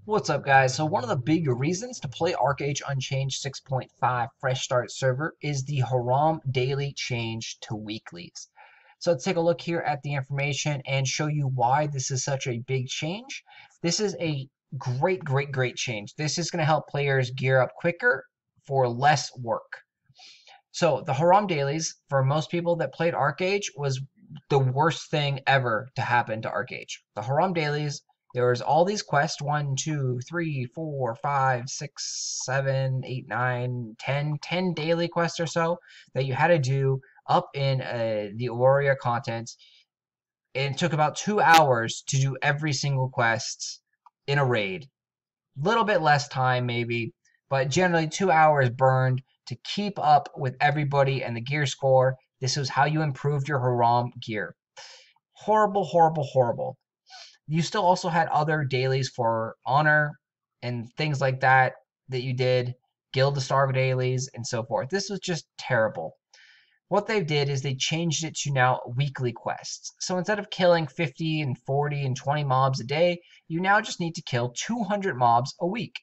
What's up, guys? So one of the big reasons to play Archeage Unchanged 6.5 Fresh Start server is the Hiram daily change to weeklies. So let's take a look here at the information and show you why this is such a big change. This is a great change. This is going to help players gear up quicker for less work. So the Hiram dailies, for most people that played Archeage, was the worst thing ever to happen to Archeage. The Hiram dailies, there was all these quests, 1, 2, 3, 4, 5, 6, 7, 8, 9, 10 daily quests or so that you had to do up in the Warrior content. And it took about 2 hours to do every single quest in a raid. Little bit less time maybe, but generally 2 hours burned to keep up with everybody and the gear score. This was how you improved your Hiram gear. Horrible. You still also had other dailies for honor and things like that that you did, Guild of Starve dailies and so forth. This was just terrible. What they did is they changed it to now weekly quests. So instead of killing 50 and 40 and 20 mobs a day, you now just need to kill 200 mobs a week.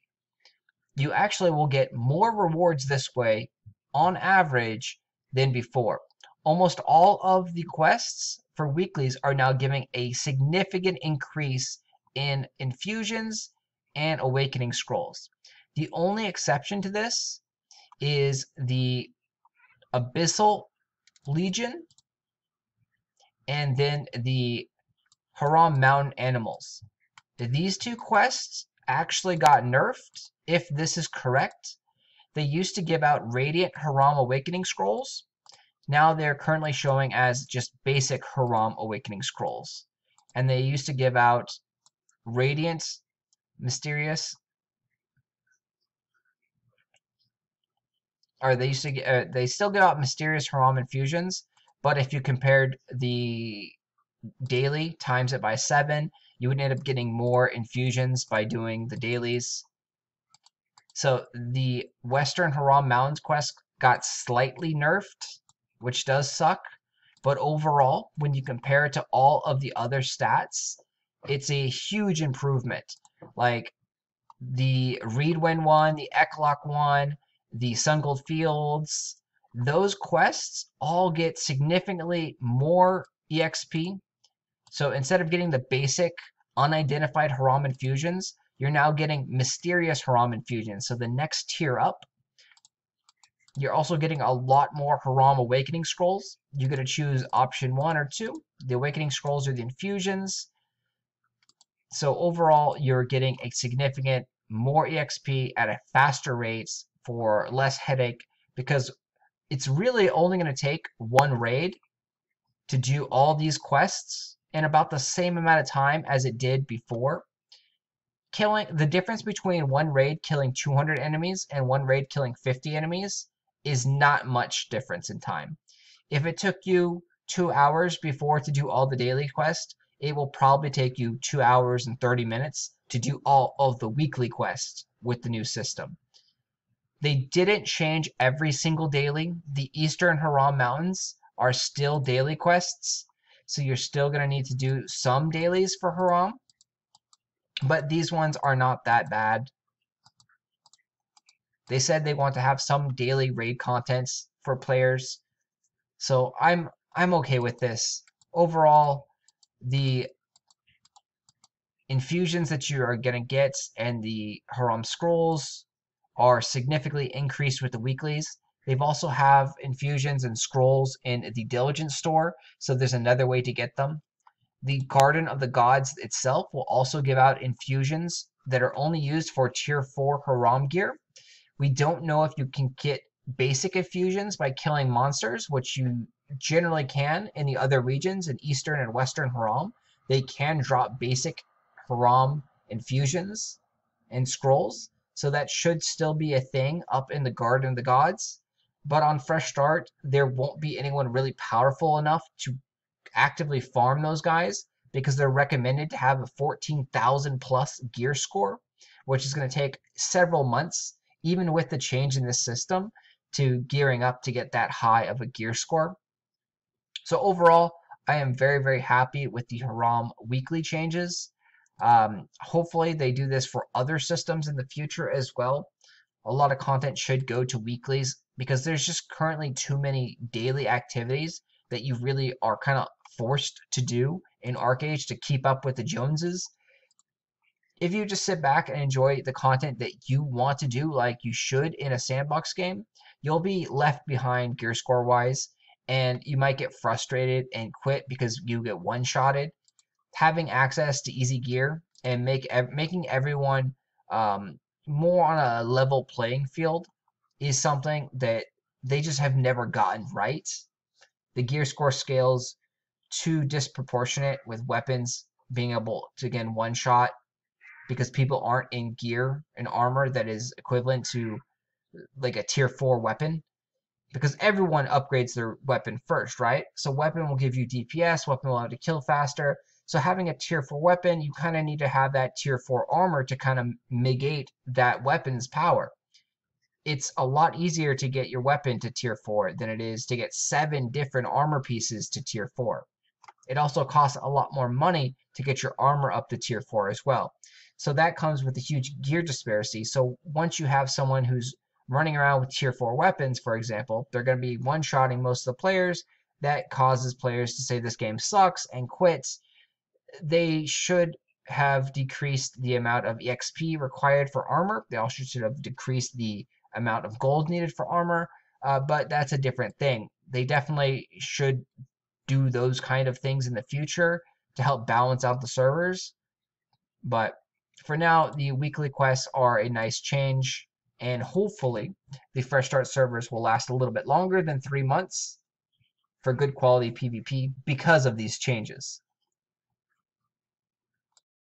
You actually will get more rewards this way on average than before. Almost all of the quests for weeklies are now giving a significant increase in infusions and awakening scrolls. The only exception to this is the Abyssal Legion and then the Hiram Mountain Animals. These two quests actually got nerfed, if this is correct. They used to give out Radiant Hiram Awakening Scrolls. Now they're currently showing as just basic Hiram Awakening Scrolls. And they used to give out Radiant Mysterious, or they used to they still give out Mysterious Hiram Infusions, but if you compared the daily times it by 7, you would end up getting more infusions by doing the dailies. So the Western Hiram Mountains quest got slightly nerfed, which does suck. But overall, when you compare it to all of the other stats, it's a huge improvement. Like the Reedwind one, the Exeloch one, the Sungold Fields, those quests all get significantly more EXP. So instead of getting the basic unidentified Hiram infusions, you're now getting mysterious Hiram infusions. So the next tier up, you're also getting a lot more Hiram Awakening Scrolls. You're going to choose option 1 or 2. The Awakening Scrolls are the infusions. So overall, you're getting a significant more EXP at a faster rate for less headache, because it's really only going to take one raid to do all these quests in about the same amount of time as it did before. The difference between one raid killing 200 enemies and one raid killing 50 enemies is not much difference in time. If it took you 2 hours before to do all the daily quests, it will probably take you 2 hours and 30 minutes to do all of the weekly quests with the new system. They didn't change every single daily. The Eastern Hiram Mountains are still daily quests, so you're still going to need to do some dailies for Hiram, but these ones are not that bad. They said they want to have some daily raid contents for players, so I'm okay with this. Overall, the infusions that you are going to get and the Hiram scrolls are significantly increased with the weeklies. They've also have infusions and scrolls in the Diligence store, so there's another way to get them. The Garden of the Gods itself will also give out infusions that are only used for tier 4 Hiram gear. We don't know if you can get basic infusions by killing monsters, which you generally can in the other regions in Eastern and Western Hiram. They can drop basic Hiram infusions and scrolls, so that should still be a thing up in the Garden of the Gods. But on Fresh Start, there won't be anyone really powerful enough to actively farm those guys, because they're recommended to have a 14,000 plus gear score, which is going to take several months, even with the change in this system, to gearing up to get that high of a gear score. So overall, I am very happy with the Hiram weekly changes. Hopefully they do this for other systems in the future as well. A lot of content should go to weeklies because there's just currently too many daily activities that you really are kind of forced to do in Archeage to keep up with the Joneses. If you just sit back and enjoy the content that you want to do like you should in a sandbox game, you'll be left behind gear score wise, and you might get frustrated and quit because you get one-shotted. Having access to easy gear and making everyone more on a level playing field is something that they just have never gotten right. The gear score scales too disproportionate with weapons being able to again one shot because people aren't in gear and armor that is equivalent to like a tier 4 weapon, because everyone upgrades their weapon first, right? So weapon will give you DPS, weapon will allow you to kill faster. So having a tier 4 weapon, you kind of need to have that tier 4 armor to kind of negate that weapon's power. It's a lot easier to get your weapon to tier 4 than it is to get 7 different armor pieces to tier 4. It also costs a lot more money to get your armor up to tier 4 as well. So that comes with a huge gear disparity. So once you have someone who's running around with tier 4 weapons, for example, they're going to be one-shotting most of the players. That causes players to say this game sucks and quits. They should have decreased the amount of EXP required for armor. They also should have decreased the amount of gold needed for armor, but that's a different thing. They definitely should do those kind of things in the future to help balance out the servers. But for now, the weekly quests are a nice change, and hopefully the fresh start servers will last a little bit longer than 3 months for good quality PvP because of these changes.